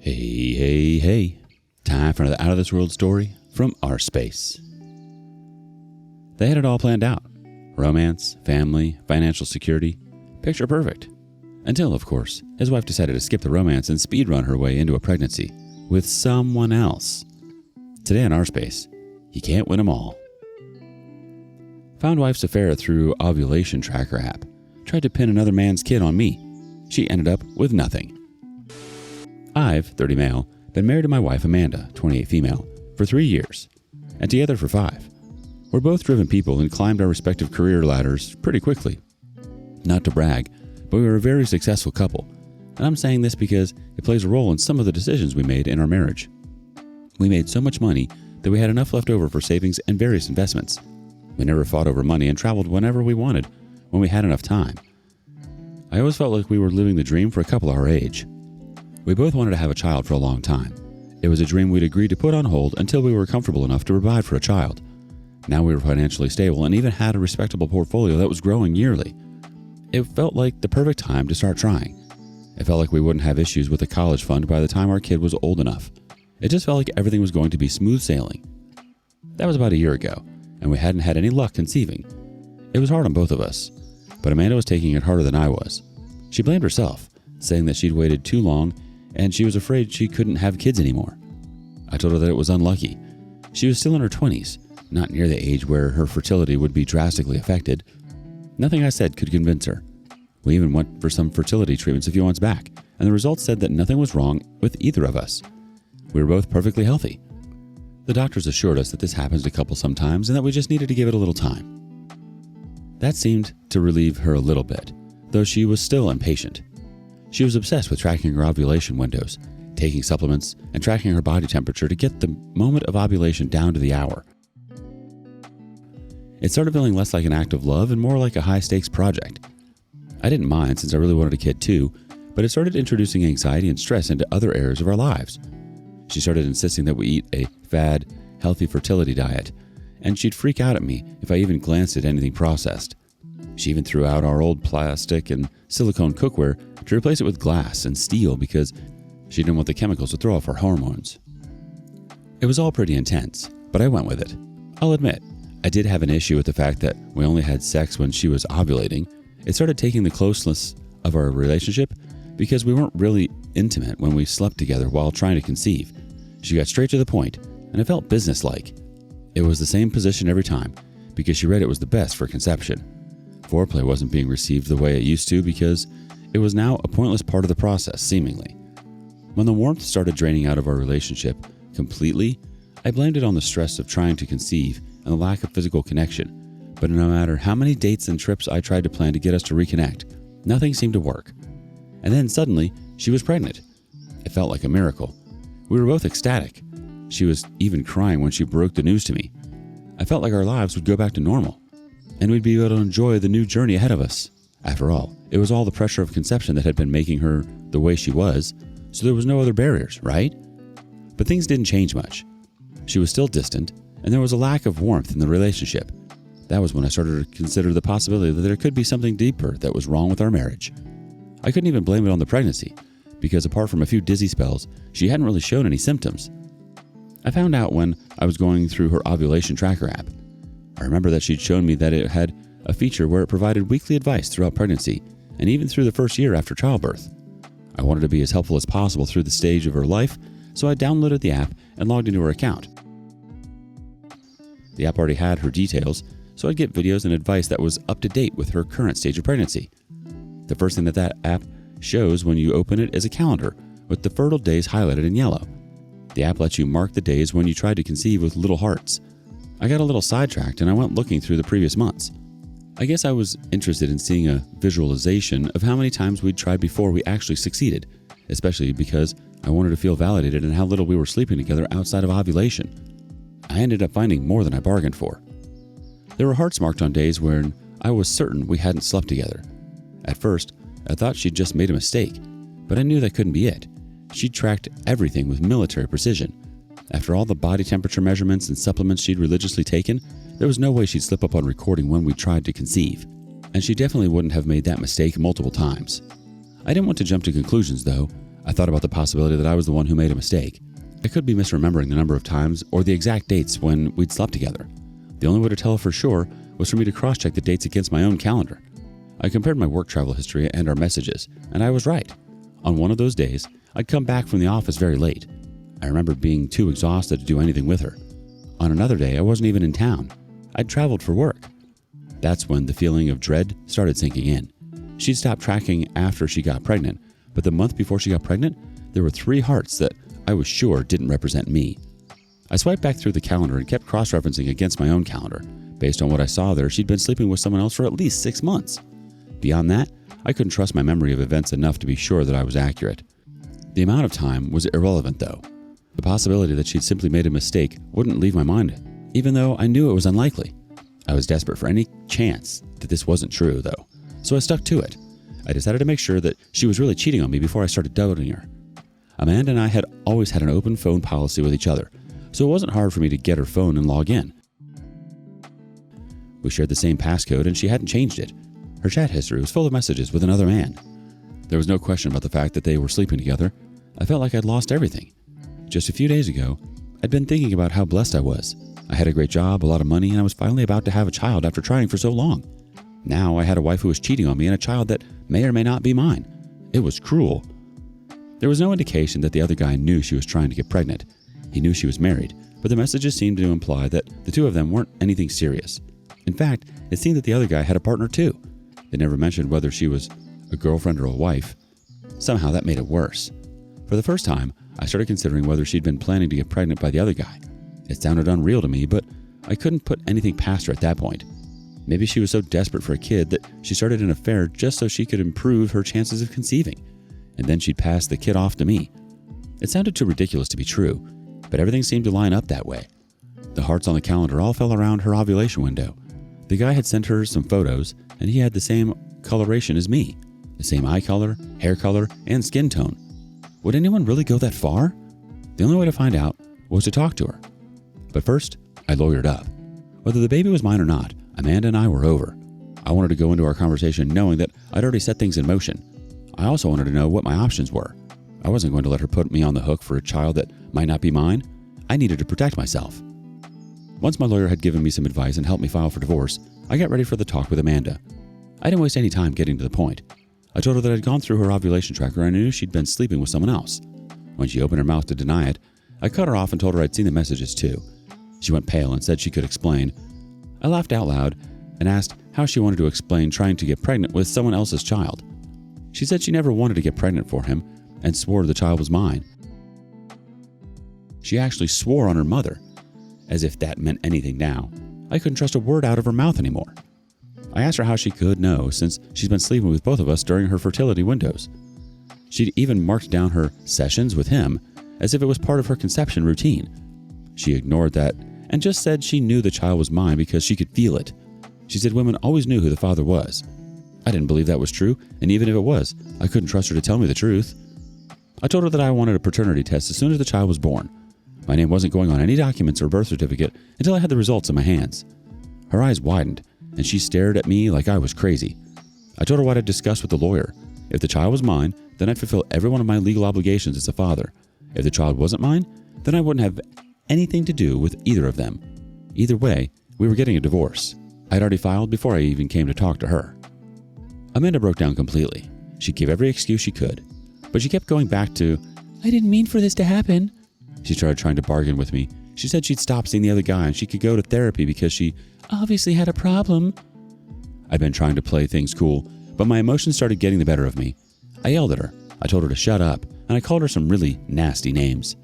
Hey. Time for another Out of This World story from rSpace. They had it all planned out. Romance, family, financial security. Picture perfect. Until, of course, his wife decided to skip the romance and speedrun her way into a pregnancy with someone else. Today on rSpace, you can't win them all. Found wife's affair through Ovulation tracker app. Tried to pin another man's kid on me. She ended up with nothing. I've, 30 male, been married to my wife Amanda, 28 female, for 3 years, and together for 5. We're both driven people and climbed our respective career ladders pretty quickly. Not to brag, but we were a very successful couple, and I'm saying this because it plays a role in some of the decisions we made in our marriage. We made so much money that we had enough left over for savings and various investments. We never fought over money and traveled whenever we wanted, when we had enough time. I always felt like we were living the dream for a couple our age. We both wanted to have a child for a long time. It was a dream we'd agreed to put on hold until we were comfortable enough to provide for a child. Now we were financially stable and even had a respectable portfolio that was growing yearly. It felt like the perfect time to start trying. It felt like we wouldn't have issues with a college fund by the time our kid was old enough. It just felt like everything was going to be smooth sailing. That was about a year ago, and we hadn't had any luck conceiving. It was hard on both of us, but Amanda was taking it harder than I was. She blamed herself, saying that she'd waited too long and she was afraid she couldn't have kids anymore. I told her that it was unlucky. She was still in her 20s, not near the age where her fertility would be drastically affected. Nothing I said could convince her. We even went for some fertility treatments a few months back, and the results said that nothing was wrong with either of us. We were both perfectly healthy. The doctors assured us that this happens to couples sometimes and that we just needed to give it a little time. That seemed to relieve her a little bit, though she was still impatient. She was obsessed with tracking her ovulation windows, taking supplements, and tracking her body temperature to get the moment of ovulation down to the hour. It started feeling less like an act of love and more like a high-stakes project. I didn't mind since I really wanted a kid too, but it started introducing anxiety and stress into other areas of our lives. She started insisting that we eat a fad, healthy fertility diet, and she'd freak out at me if I even glanced at anything processed. She even threw out our old plastic and silicone cookware to replace it with glass and steel because she didn't want the chemicals to throw off her hormones. It was all pretty intense, but I went with it. I'll admit, I did have an issue with the fact that we only had sex when she was ovulating. It started taking the closeness of our relationship because we weren't really intimate when we slept together while trying to conceive. She got straight to the point, and it felt businesslike. It was the same position every time because she read it was the best for conception. Foreplay wasn't being received the way it used to because it was now a pointless part of the process, seemingly. When the warmth started draining out of our relationship completely, I blamed it on the stress of trying to conceive and the lack of physical connection. But no matter how many dates and trips I tried to plan to get us to reconnect, nothing seemed to work. And then suddenly, she was pregnant. It felt like a miracle. We were both ecstatic. She was even crying when she broke the news to me. I felt like our lives would go back to normal, and we'd be able to enjoy the new journey ahead of us. After all, it was all the pressure of conception that had been making her the way she was, so there was no other barriers, right? But things didn't change much. She was still distant, and there was a lack of warmth in the relationship. That was when I started to consider the possibility that there could be something deeper that was wrong with our marriage. I couldn't even blame it on the pregnancy, because apart from a few dizzy spells, she hadn't really shown any symptoms. I found out when I was going through her ovulation tracker app. I remember that she'd shown me that it had a feature where it provided weekly advice throughout pregnancy and even through the first year after childbirth. I wanted to be as helpful as possible through the stage of her life, so I downloaded the app and logged into her account. The app already had her details, so I'd get videos and advice that was up to date with her current stage of pregnancy. The first thing that app shows when you open it is a calendar with the fertile days highlighted in yellow. The app lets you mark the days when you tried to conceive with little hearts. I got a little sidetracked and I went looking through the previous months. I guess I was interested in seeing a visualization of how many times we'd tried before we actually succeeded, especially because I wanted to feel validated in how little we were sleeping together outside of ovulation. I ended up finding more than I bargained for. There were hearts marked on days when I was certain we hadn't slept together. At first, I thought she'd just made a mistake, but I knew that couldn't be it. She'd tracked everything with military precision. After all the body temperature measurements and supplements she'd religiously taken, there was no way she'd slip up on recording when we tried to conceive, and she definitely wouldn't have made that mistake multiple times. I didn't want to jump to conclusions though. I thought about the possibility that I was the one who made a mistake. I could be misremembering the number of times or the exact dates when we'd slept together. The only way to tell for sure was for me to cross-check the dates against my own calendar. I compared my work travel history and our messages, and I was right. On one of those days, I'd come back from the office very late. I remembered being too exhausted to do anything with her. On another day, I wasn't even in town. I'd traveled for work. That's when the feeling of dread started sinking in. She'd stopped tracking after she got pregnant, but the month before she got pregnant, there were 3 hearts that I was sure didn't represent me. I swiped back through the calendar and kept cross-referencing against my own calendar. Based on what I saw there, she'd been sleeping with someone else for at least 6 months. Beyond that, I couldn't trust my memory of events enough to be sure that I was accurate. The amount of time was irrelevant, though. The possibility that she'd simply made a mistake wouldn't leave my mind, even though I knew it was unlikely. I was desperate for any chance that this wasn't true, though, so I stuck to it. I decided to make sure that she was really cheating on me before I started doubting her. Amanda and I had always had an open phone policy with each other, so it wasn't hard for me to get her phone and log in. We shared the same passcode and she hadn't changed it. Her chat history was full of messages with another man. There was no question about the fact that they were sleeping together. I felt like I'd lost everything. Just a few days ago, I'd been thinking about how blessed I was. I had a great job, a lot of money, and I was finally about to have a child after trying for so long. Now I had a wife who was cheating on me and a child that may or may not be mine. It was cruel. There was no indication that the other guy knew she was trying to get pregnant. He knew she was married, but the messages seemed to imply that the two of them weren't anything serious. In fact, it seemed that the other guy had a partner too. They never mentioned whether she was a girlfriend or a wife. Somehow that made it worse. For the first time, I started considering whether she'd been planning to get pregnant by the other guy. It sounded unreal to me, but I couldn't put anything past her at that point. Maybe she was so desperate for a kid that she started an affair just so she could improve her chances of conceiving, and then she'd pass the kid off to me. It sounded too ridiculous to be true, but everything seemed to line up that way. The hearts on the calendar all fell around her ovulation window. The guy had sent her some photos, and he had the same coloration as me, the same eye color, hair color, and skin tone. Would anyone really go that far? The only way to find out was to talk to her. But first, I lawyered up. Whether the baby was mine or not, Amanda and I were over. I wanted to go into our conversation knowing that I'd already set things in motion. I also wanted to know what my options were. I wasn't going to let her put me on the hook for a child that might not be mine. I needed to protect myself. Once my lawyer had given me some advice and helped me file for divorce, I got ready for the talk with Amanda. I didn't waste any time getting to the point. I told her that I'd gone through her ovulation tracker and I knew she'd been sleeping with someone else. When she opened her mouth to deny it, I cut her off and told her I'd seen the messages too. She went pale and said she could explain. I laughed out loud and asked how she wanted to explain trying to get pregnant with someone else's child. She said she never wanted to get pregnant for him and swore the child was mine. She actually swore on her mother, as if that meant anything now. I couldn't trust a word out of her mouth anymore. I asked her how she could know since she's been sleeping with both of us during her fertility windows. She'd even marked down her sessions with him as if it was part of her conception routine. She ignored that and just said she knew the child was mine because she could feel it. She said women always knew who the father was. I didn't believe that was true, and even if it was, I couldn't trust her to tell me the truth. I told her that I wanted a paternity test as soon as the child was born. My name wasn't going on any documents or birth certificate until I had the results in my hands. Her eyes widened, and she stared at me like I was crazy. I told her what I'd discussed with the lawyer. If the child was mine, then I'd fulfill every one of my legal obligations as a father. If the child wasn't mine, then I wouldn't have anything to do with either of them. Either way, we were getting a divorce. I'd already filed before I even came to talk to her. Amanda broke down completely. She gave every excuse she could, but she kept going back to, "I didn't mean for this to happen." She started trying to bargain with me. She said she'd stop seeing the other guy and she could go to therapy because she obviously had a problem. I'd been trying to play things cool, but my emotions started getting the better of me. I yelled at her. I told her to shut up, and I called her some really nasty names.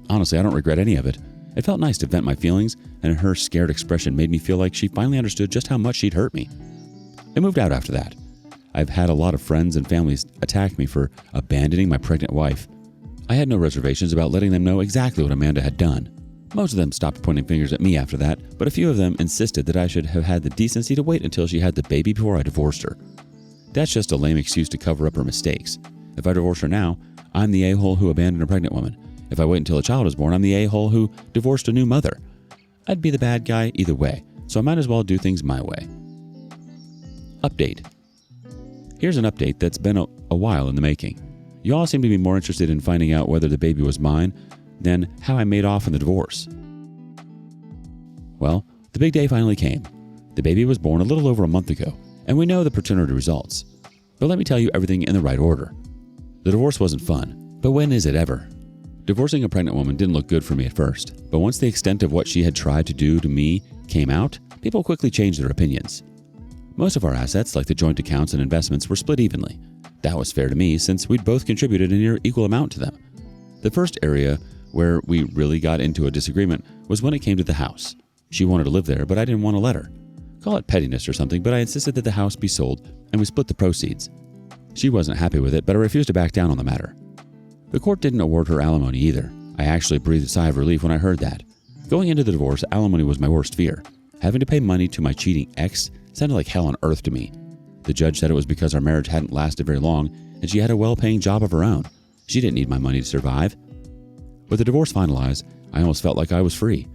Honestly, I don't regret any of it. It felt nice to vent my feelings, and her scared expression made me feel like she finally understood just how much she'd hurt me. I moved out after that. I've had a lot of friends and families attack me for abandoning my pregnant wife. I had no reservations about letting them know exactly what Amanda had done. Most of them stopped pointing fingers at me after that, but a few of them insisted that I should have had the decency to wait until she had the baby before I divorced her. That's just a lame excuse to cover up her mistakes. If I divorce her now, I'm the a-hole who abandoned a pregnant woman. If I wait until a child is born, I'm the a-hole who divorced a new mother. I'd be the bad guy either way, so I might as well do things my way. Update. Here's an update that's been a while in the making. You all seem to be more interested in finding out whether the baby was mine than how I made off in the divorce. Well, the big day finally came. The baby was born a little over a month ago, and we know the paternity results. But let me tell you everything in the right order. The divorce wasn't fun, but when is it ever? Divorcing a pregnant woman didn't look good for me at first, but once the extent of what she had tried to do to me came out, people quickly changed their opinions. Most of our assets, like the joint accounts and investments, were split evenly. That was fair to me since we'd both contributed a near equal amount to them. The first area where we really got into a disagreement was when it came to the house. She wanted to live there, but I didn't want to let her. Call it pettiness or something, but I insisted that the house be sold and we split the proceeds. She wasn't happy with it, but I refused to back down on the matter. The court didn't award her alimony either. I actually breathed a sigh of relief when I heard that. Going into the divorce, alimony was my worst fear. Having to pay money to my cheating ex sounded like hell on earth to me. The judge said it was because our marriage hadn't lasted very long and she had a well-paying job of her own. She didn't need my money to survive. With the divorce finalized, I almost felt like I was free.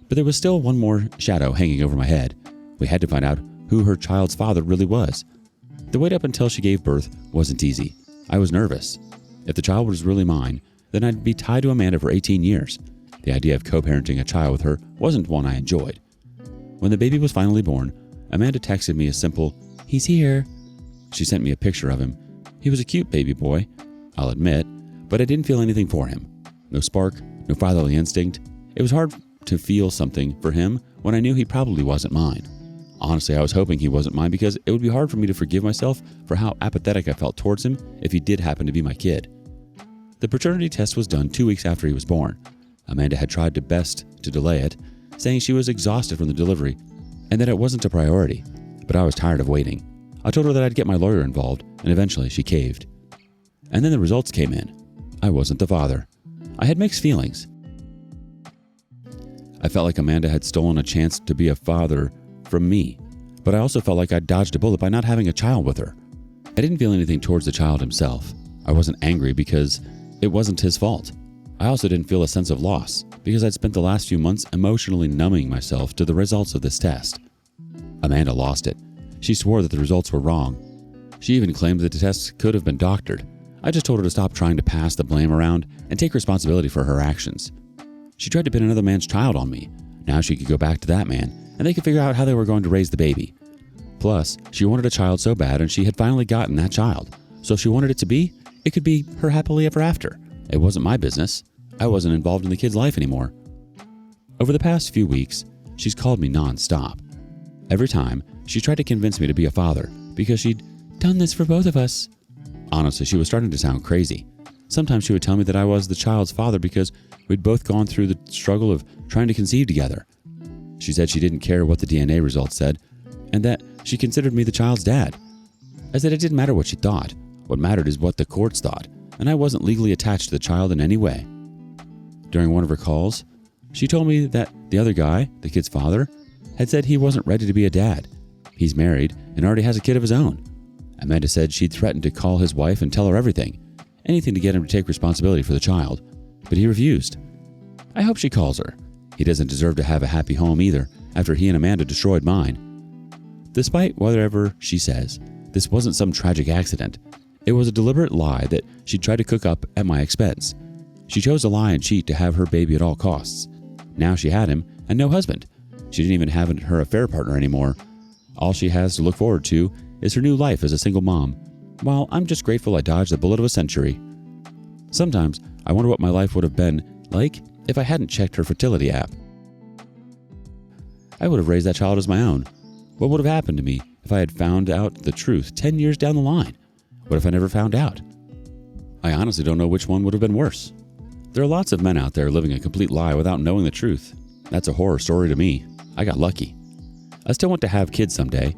But there was still one more shadow hanging over my head. We had to find out who her child's father really was. The wait up until she gave birth wasn't easy. I was nervous. If the child was really mine, then I'd be tied to Amanda for 18 years. The idea of co-parenting a child with her wasn't one I enjoyed. When the baby was finally born, Amanda texted me a simple, "He's here." She sent me a picture of him. He was a cute baby boy, I'll admit, but I didn't feel anything for him. No spark, no fatherly instinct. It was hard to feel something for him when I knew he probably wasn't mine. Honestly, I was hoping he wasn't mine because it would be hard for me to forgive myself for how apathetic I felt towards him if he did happen to be my kid. The paternity test was done 2 weeks after he was born. Amanda had tried her best to delay it, saying she was exhausted from the delivery and that it wasn't a priority, but I was tired of waiting. I told her that I'd get my lawyer involved, and eventually she caved. And then the results came in. I wasn't the father. I had mixed feelings. I felt like Amanda had stolen a chance to be a father from me, but I also felt like I'd dodged a bullet by not having a child with her. I didn't feel anything towards the child himself. I wasn't angry because it wasn't his fault. I also didn't feel a sense of loss because I'd spent the last few months emotionally numbing myself to the results of this test. Amanda lost it. She swore that the results were wrong. She even claimed that the tests could have been doctored. I just told her to stop trying to pass the blame around and take responsibility for her actions. She tried to pin another man's child on me. Now she could go back to that man, and they could figure out how they were going to raise the baby. Plus, she wanted a child so bad, and she had finally gotten that child. So if she wanted it to be, it could be her happily ever after. It wasn't my business. I wasn't involved in the kid's life anymore. Over the past few weeks, she's called me non-stop. Every time, she tried to convince me to be a father because she'd done this for both of us. Honestly, she was starting to sound crazy. Sometimes she would tell me that I was the child's father because we'd both gone through the struggle of trying to conceive together. She said she didn't care what the DNA results said and that she considered me the child's dad. I said it didn't matter what she thought. What mattered is what the courts thought, and I wasn't legally attached to the child in any way. During one of her calls, she told me that the other guy, the kid's father, had said he wasn't ready to be a dad. He's married and already has a kid of his own. Amanda said she'd threatened to call his wife and tell her everything, anything to get him to take responsibility for the child, but he refused. I hope she calls her. He doesn't deserve to have a happy home either, after he and Amanda destroyed mine. Despite whatever she says, this wasn't some tragic accident. It was a deliberate lie that she tried to cook up at my expense. She chose to lie and cheat to have her baby at all costs. Now she had him and no husband. She didn't even have her affair partner anymore. All she has to look forward to is her new life as a single mom, while I'm just grateful I dodged the bullet of a century. Sometimes I wonder what my life would have been like if I hadn't checked her fertility app. I would have raised that child as my own. What would have happened to me if I had found out the truth 10 years down the line? What if I never found out? I honestly don't know which one would have been worse. There are lots of men out there living a complete lie without knowing the truth. That's a horror story to me. I got lucky. I still want to have kids someday.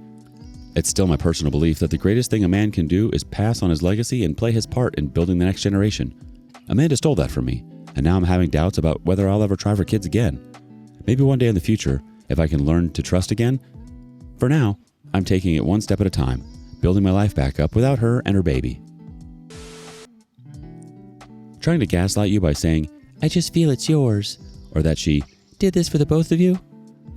It's still my personal belief that the greatest thing a man can do is pass on his legacy and play his part in building the next generation. Amanda stole that from me, and now I'm having doubts about whether I'll ever try for kids again. Maybe one day in the future, if I can learn to trust again. For now, I'm taking it one step at a time, building my life back up without her and her baby. Trying to gaslight you by saying, "I just feel it's yours," or that she did this for the both of you?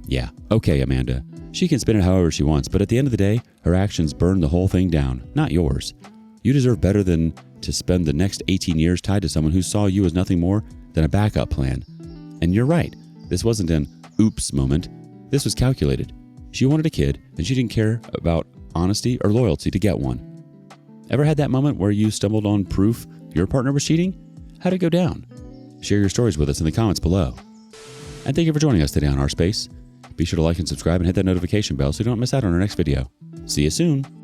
Yeah, okay, Amanda. She can spin it however she wants, but at the end of the day, her actions burn the whole thing down, not yours. You deserve better than to spend the next 18 years tied to someone who saw you as nothing more than a backup plan. And you're right, this wasn't an oops moment. This was calculated. She wanted a kid, and she didn't care about honesty or loyalty to get one. Ever had that moment where you stumbled on proof your partner was cheating? How'd it go down? Share your stories with us in the comments below. And thank you for joining us today on rSpace. Be sure to like and subscribe and hit that notification bell so you don't miss out on our next video. See you soon.